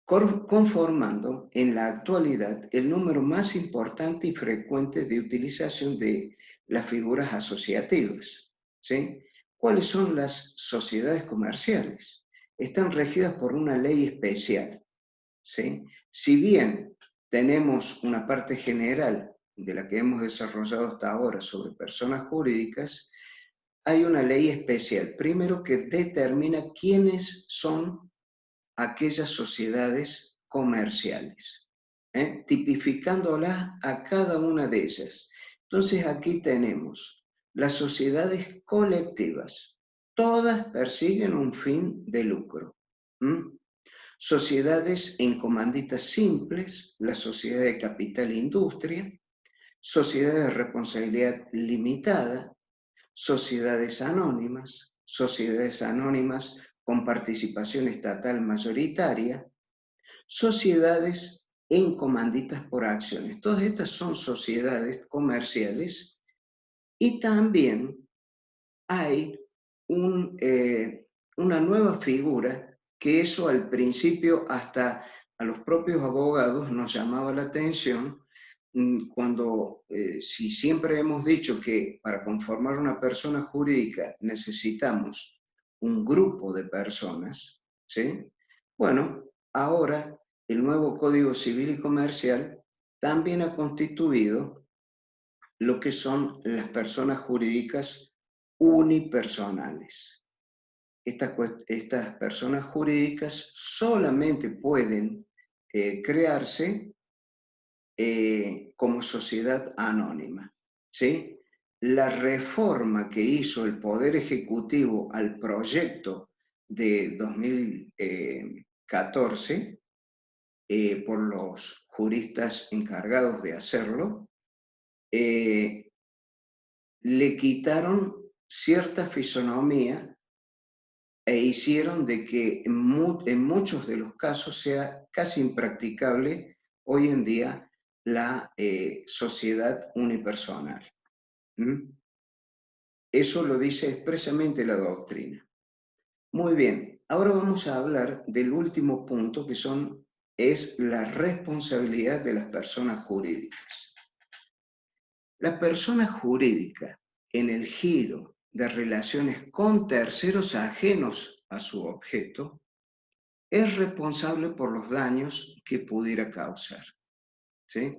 conformando en la actualidad el número más importante y frecuente de utilización de las figuras asociativas, ¿sí? ¿Cuáles son las sociedades comerciales? Están regidas por una ley especial, ¿sí? Si bien tenemos una parte general de la que hemos desarrollado hasta ahora sobre personas jurídicas, hay una ley especial, primero, que determina quiénes son aquellas sociedades comerciales, tipificándolas a cada una de ellas. Entonces aquí tenemos las sociedades colectivas, todas persiguen un fin de lucro. Sociedades en comanditas simples, la sociedad de capital e industria, sociedades de responsabilidad limitada, sociedades anónimas con participación estatal mayoritaria, sociedades en comanditas por acciones. Todas estas son sociedades comerciales y también hay una nueva figura que eso al principio hasta a los propios abogados nos llamaba la atención cuando, si siempre hemos dicho que para conformar una persona jurídica necesitamos un grupo de personas, ¿sí? Bueno, ahora el nuevo Código Civil y Comercial también ha constituido lo que son las personas jurídicas unipersonales. Estas personas jurídicas solamente pueden crearse como sociedad anónima, ¿sí? La reforma que hizo el Poder Ejecutivo al proyecto de 2014 por los juristas encargados de hacerlo, le quitaron cierta fisonomía e hicieron de que en muchos de los casos sea casi impracticable hoy en día la sociedad unipersonal. Eso lo dice expresamente la doctrina. Muy bien, ahora vamos a hablar del último punto que es la responsabilidad de las personas jurídicas. La persona jurídica en el giro de relaciones con terceros ajenos a su objeto, es responsable por los daños que pudiera causar. ¿Sí?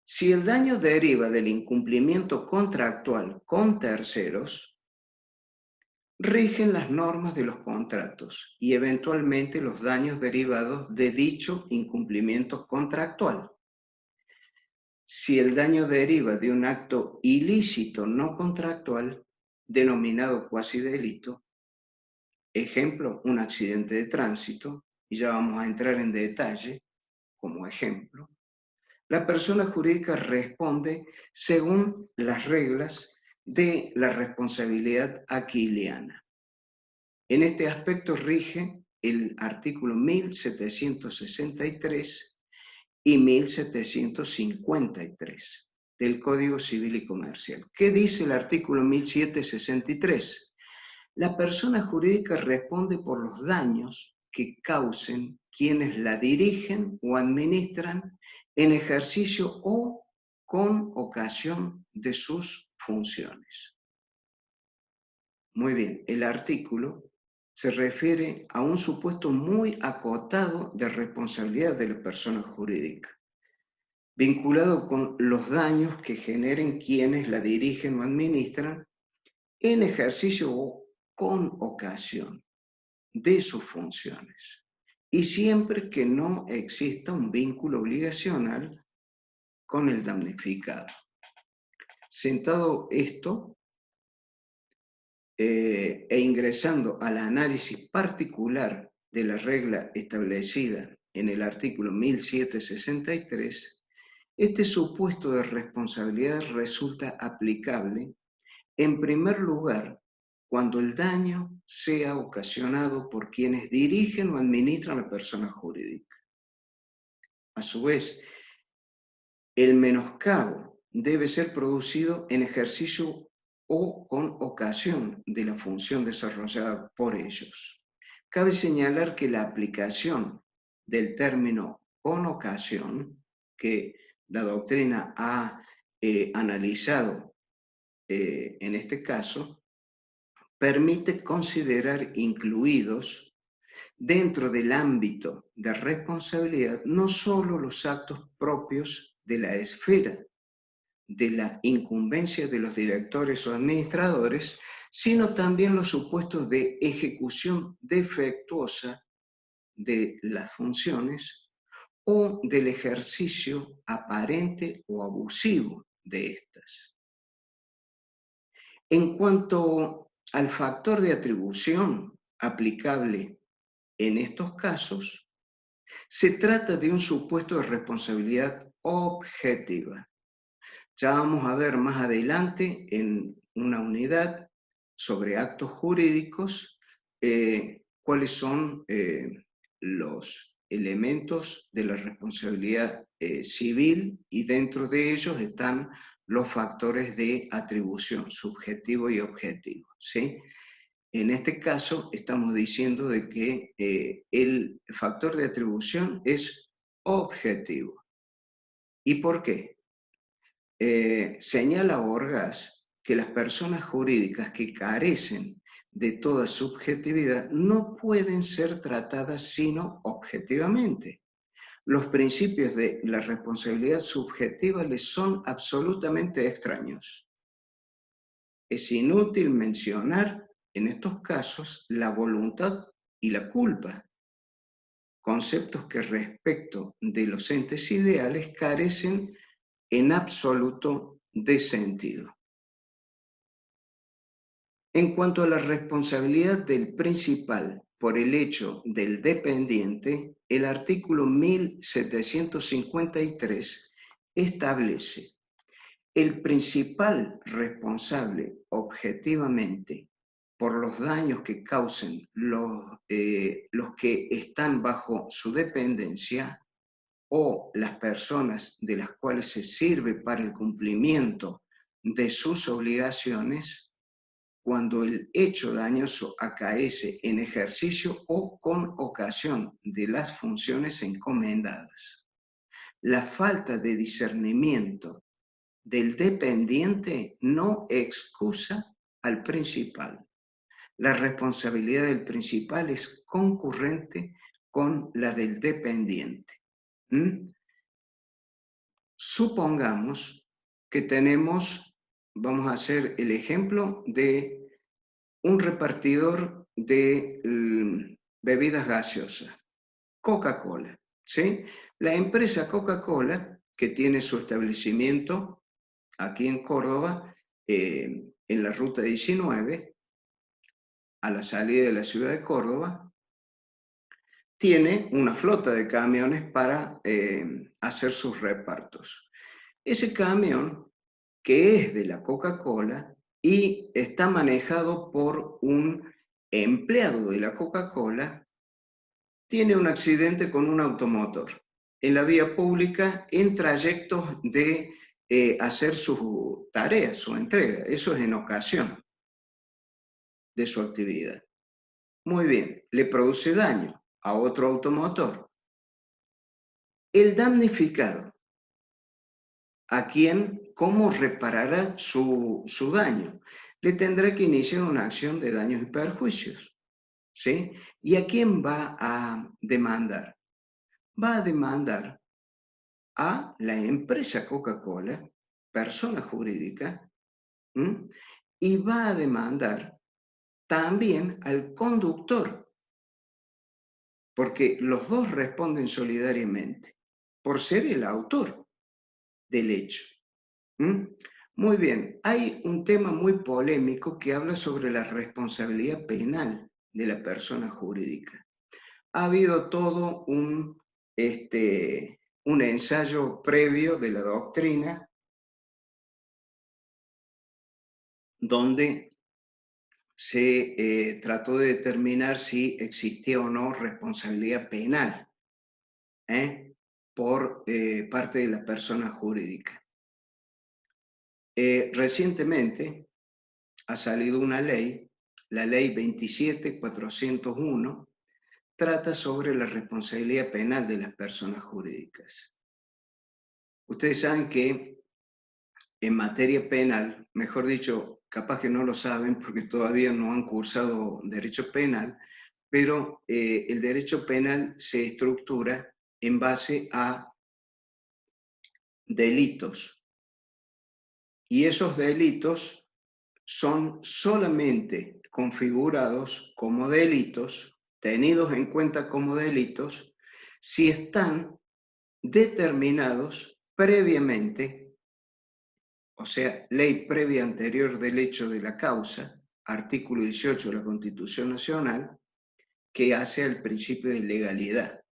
Si el daño deriva del incumplimiento contractual con terceros, rigen las normas de los contratos y eventualmente los daños derivados de dicho incumplimiento contractual. Si el daño deriva de un acto ilícito no contractual, denominado cuasi delito, ejemplo, un accidente de tránsito, y ya vamos a entrar en detalle como ejemplo, la persona jurídica responde según las reglas de la responsabilidad aquiliana. En este aspecto rige el artículo 1763 y 1753 del Código Civil y Comercial. ¿Qué dice el artículo 1763? La persona jurídica responde por los daños que causen quienes la dirigen o administran en ejercicio o con ocasión de sus funciones. Muy bien, el artículo se refiere a un supuesto muy acotado de responsabilidad de la persona jurídica, vinculado con los daños que generen quienes la dirigen o administran en ejercicio o con ocasión de sus funciones, y siempre que no exista un vínculo obligacional con el damnificado. Sentado esto, e ingresando al análisis particular de la regla establecida en el artículo 1763, este supuesto de responsabilidad resulta aplicable, en primer lugar, cuando el daño sea ocasionado por quienes dirigen o administran la persona jurídica. A su vez, el menoscabo debe ser producido en ejercicio o con ocasión de la función desarrollada por ellos. Cabe señalar que la aplicación del término con ocasión, que la doctrina ha analizado en este caso, permite considerar incluidos dentro del ámbito de responsabilidad no solo los actos propios de la esfera de la incumbencia de los directores o administradores, sino también los supuestos de ejecución defectuosa de las funciones o del ejercicio aparente o abusivo de estas. En cuanto al factor de atribución aplicable en estos casos, se trata de un supuesto de responsabilidad objetiva. Ya vamos a ver más adelante en una unidad sobre actos jurídicos cuáles son los elementos de la responsabilidad civil, y dentro de ellos están los factores de atribución, subjetivo y objetivo, ¿sí? En este caso estamos diciendo de que el factor de atribución es objetivo. ¿Y por qué? Señala Orgaz que las personas jurídicas que carecen de toda subjetividad no pueden ser tratadas sino objetivamente. Los principios de la responsabilidad subjetiva les son absolutamente extraños. Es inútil mencionar en estos casos la voluntad y la culpa, conceptos que respecto de los entes ideales carecen en absoluto de sentido. En cuanto a la responsabilidad del principal por el hecho del dependiente, el artículo 1753 establece: el principal responsable objetivamente por los daños que causen los que están bajo su dependencia o las personas de las cuales se sirve para el cumplimiento de sus obligaciones, cuando el hecho dañoso acaece en ejercicio o con ocasión de las funciones encomendadas. La falta de discernimiento del dependiente no excusa al principal. La responsabilidad del principal es concurrente con la del dependiente. Supongamos que tenemos, vamos a hacer el ejemplo de un repartidor de bebidas gaseosas, Coca-Cola, ¿sí? La empresa Coca-Cola, que tiene su establecimiento aquí en Córdoba, en la ruta 19, a la salida de la ciudad de Córdoba, tiene una flota de camiones para hacer sus repartos. Ese camión, que es de la Coca-Cola y está manejado por un empleado de la Coca-Cola, tiene un accidente con un automotor en la vía pública en trayectos de hacer su tarea, su entrega. Eso es en ocasión de su actividad. Muy bien, le produce daño a otro automotor. El damnificado, ¿a quién? ¿Cómo reparará su daño? Le tendrá que iniciar una acción de daños y perjuicios, ¿sí? ¿Y a quién va a demandar? Va a demandar a la empresa Coca-Cola, persona jurídica, ¿m? Y va a demandar también al conductor, porque los dos responden solidariamente por ser el autor del hecho. Muy bien, hay un tema muy polémico que habla sobre la responsabilidad penal de la persona jurídica. Ha habido todo un ensayo previo de la doctrina donde se trató de determinar si existía o no responsabilidad penal por parte de la persona jurídica. Recientemente ha salido una ley, la ley 27.401, trata sobre la responsabilidad penal de las personas jurídicas. Ustedes saben que en materia penal, mejor dicho, capaz que no lo saben porque todavía no han cursado derecho penal, pero el derecho penal se estructura en base a delitos. Y esos delitos son solamente configurados como delitos, tenidos en cuenta como delitos, si están determinados previamente, o sea, ley previa anterior del hecho de la causa, artículo 18 de la Constitución Nacional, que hace al principio de legalidad,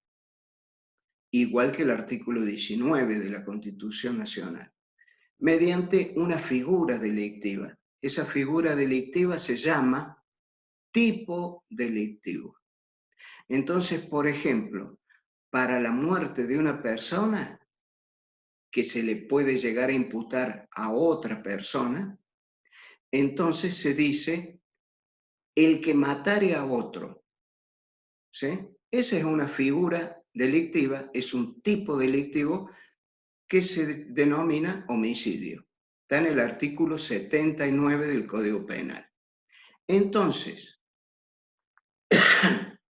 igual que el artículo 19 de la Constitución Nacional, mediante una figura delictiva. Esa figura delictiva se llama tipo delictivo. Entonces, por ejemplo, para la muerte de una persona que se le puede llegar a imputar a otra persona, entonces se dice el que matare a otro. ¿Sí? Esa es una figura delictiva, es un tipo delictivo que se denomina homicidio. Está en el artículo 79 del Código Penal. Entonces,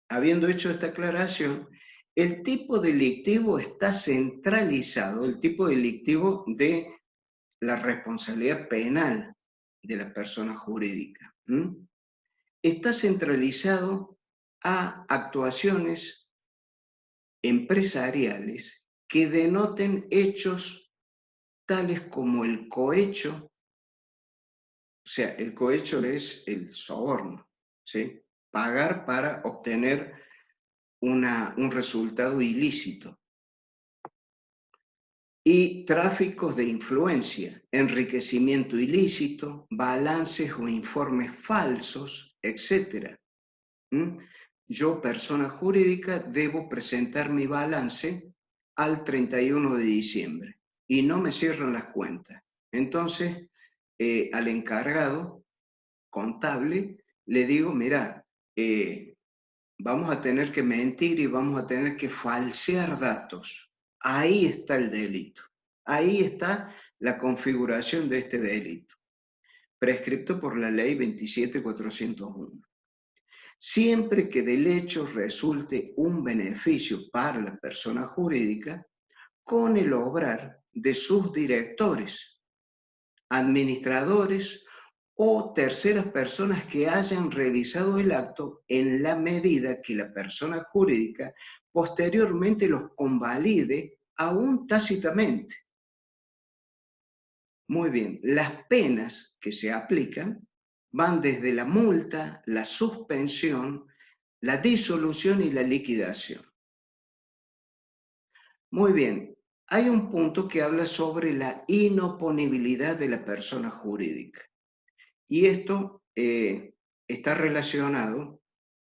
habiendo hecho esta aclaración, el tipo delictivo está centralizado, el tipo delictivo de la responsabilidad penal de la persona jurídica. Está centralizado a actuaciones empresariales que denoten hechos tales como el cohecho, o sea, el cohecho es el soborno, ¿sí? Pagar para obtener un resultado ilícito. Y tráficos de influencia, enriquecimiento ilícito, balances o informes falsos, etc. Yo, persona jurídica, debo presentar mi balance al 31 de diciembre y no me cierran las cuentas. Entonces, al encargado contable le digo, mira, vamos a tener que mentir y vamos a tener que falsear datos. Ahí está el delito. Ahí está la configuración de este delito. prescripto por la ley 27.401. Siempre que del hecho resulte un beneficio para la persona jurídica con el obrar de sus directores, administradores o terceras personas que hayan realizado el acto en la medida que la persona jurídica posteriormente los convalide aún tácitamente. Muy bien, las penas que se aplican van desde la multa, la suspensión, la disolución y la liquidación. Muy bien, hay un punto que habla sobre la inoponibilidad de la persona jurídica. Y esto está relacionado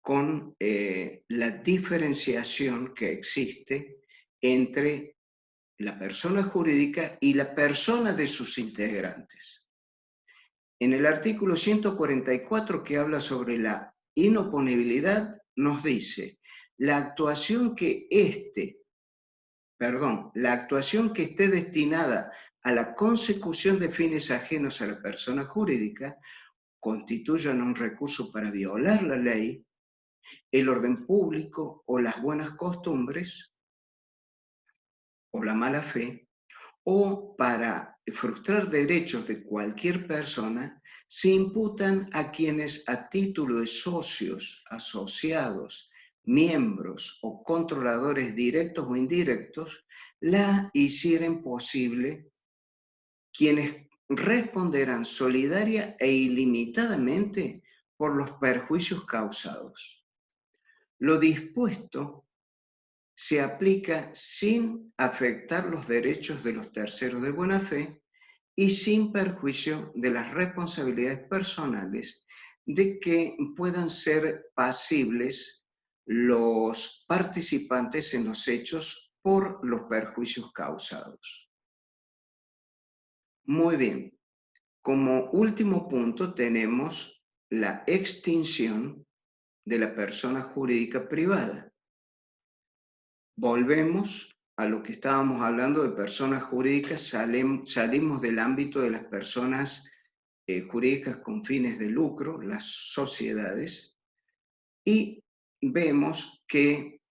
con la diferenciación que existe entre la persona jurídica y la persona de sus integrantes. En el artículo 144 que habla sobre la inoponibilidad, nos dice, la actuación que esté destinada a la consecución de fines ajenos a la persona jurídica, constituyan un recurso para violar la ley, el orden público o las buenas costumbres, o la mala fe, o para frustrar derechos de cualquier persona, se imputan a quienes a título de socios, asociados, miembros o controladores directos o indirectos, la hicieren posible, quienes responderán solidaria e ilimitadamente por los perjuicios causados. Lo dispuesto se aplica sin afectar los derechos de los terceros de buena fe y sin perjuicio de las responsabilidades personales de que puedan ser pasibles los participantes en los hechos por los perjuicios causados. Muy bien, como último punto tenemos la extinción de la persona jurídica privada. Volvemos a lo que estábamos hablando de personas jurídicas, salimos del ámbito de las personas jurídicas con fines de lucro, las sociedades, y vemos que,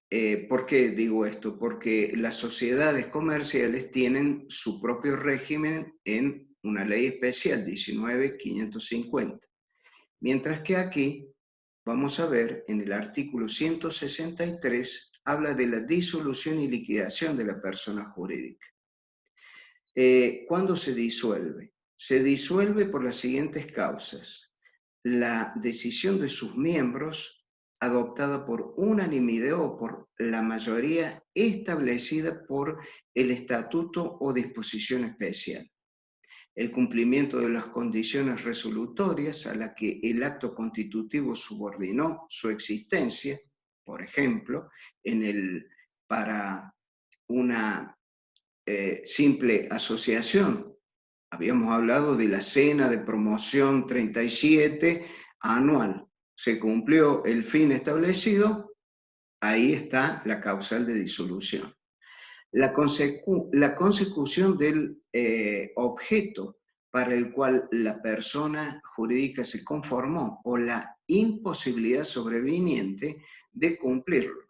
¿por qué digo esto? Porque las sociedades comerciales tienen su propio régimen en una ley especial, 19.550, mientras que aquí vamos a ver en el artículo 163, habla de la disolución y liquidación de la persona jurídica. ¿Cuándo se disuelve? Se disuelve por las siguientes causas. La decisión de sus miembros adoptada por unanimidad o por la mayoría establecida por el estatuto o disposición especial. El cumplimiento de las condiciones resolutorias a las que el acto constitutivo subordinó su existencia, por ejemplo, para una simple asociación. Habíamos hablado de la cena de promoción 37 anual. Se cumplió el fin establecido, ahí está la causal de disolución. La consecución del objeto para el cual la persona jurídica se conformó o la imposibilidad sobreviniente de cumplirlo.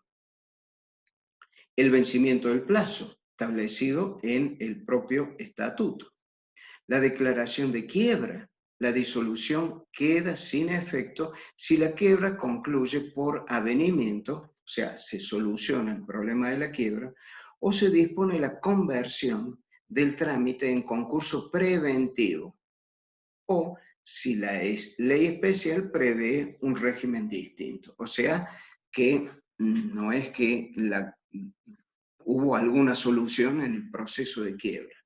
El vencimiento del plazo establecido en el propio estatuto. La declaración de quiebra. La disolución queda sin efecto si la quiebra concluye por avenimiento, o sea, se soluciona el problema de la quiebra, o se dispone la conversión del trámite en concurso preventivo, o si la ley especial prevé un régimen distinto. O sea, que no es que hubo alguna solución en el proceso de quiebra.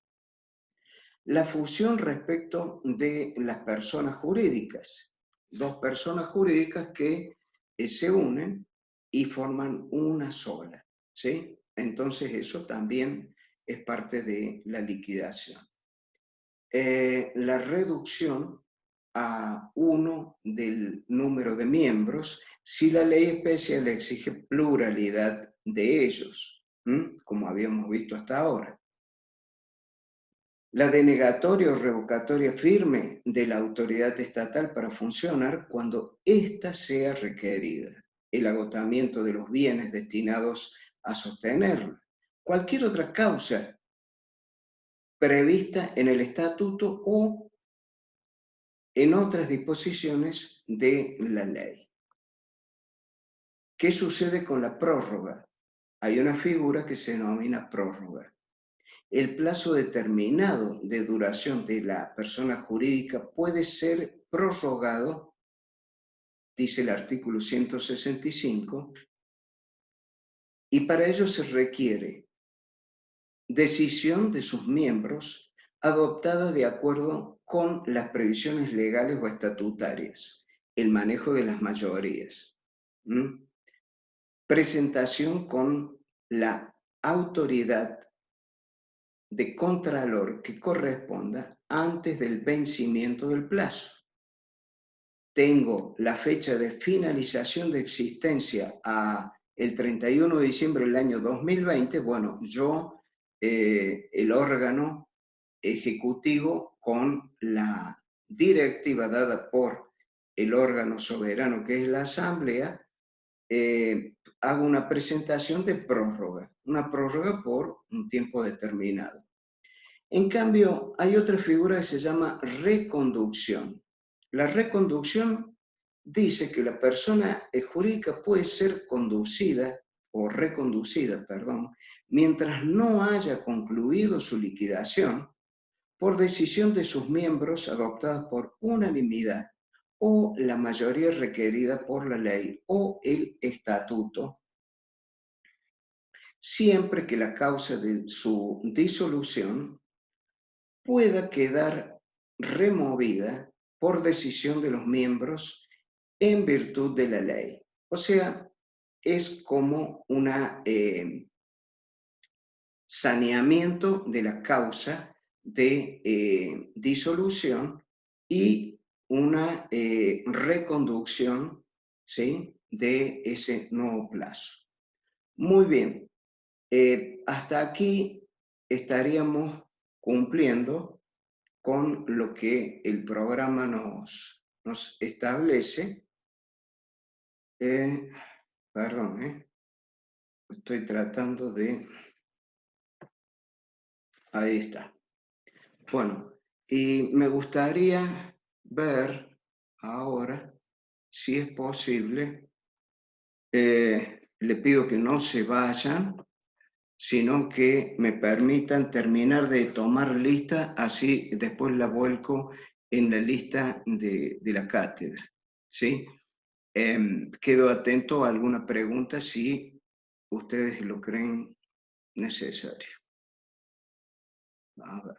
La fusión respecto de las personas jurídicas. Dos personas jurídicas que se unen y forman una sola, ¿sí? Entonces eso también es parte de la liquidación. La reducción a 1 del número de miembros si la ley especial exige pluralidad de ellos, como habíamos visto hasta ahora. La denegatoria o revocatoria firme de la autoridad estatal para funcionar cuando ésta sea requerida. El agotamiento de los bienes destinados a sostenerla. Cualquier otra causa prevista en el estatuto o en otras disposiciones de la ley. ¿Qué sucede con la prórroga? Hay una figura que se denomina prórroga. El plazo determinado de duración de la persona jurídica puede ser prorrogado, dice el artículo 165, y para ello se requiere decisión de sus miembros adoptada de acuerdo con las previsiones legales o estatutarias, el manejo de las mayorías, presentación con la autoridad de contralor que corresponda antes del vencimiento del plazo. Tengo la fecha de finalización de existencia a el 31 de diciembre del año 2020, bueno, yo, el órgano ejecutivo, con la directiva dada por el órgano soberano que es la Asamblea, hago una presentación de prórroga, una prórroga por un tiempo determinado. En cambio, hay otra figura que se llama reconducción. La reconducción dice que la persona jurídica puede ser conducida o reconducida, perdón, mientras no haya concluido su liquidación por decisión de sus miembros adoptada por unanimidad o la mayoría requerida por la ley o el estatuto, siempre que la causa de su disolución pueda quedar removida por decisión de los miembros en virtud de la ley. O sea, es como un saneamiento de la causa de disolución y una reconducción, ¿sí?, de ese nuevo plazo. Muy bien, hasta aquí estaríamos cumpliendo con lo que el programa nos establece. Perdón, estoy tratando de... Ahí está. Bueno, y me gustaría ver ahora, si es posible, le pido que no se vayan, sino que me permitan terminar de tomar lista, así después la vuelco en la lista de la cátedra, ¿sí? Quedo atento a alguna pregunta si ustedes lo creen necesario. A ver.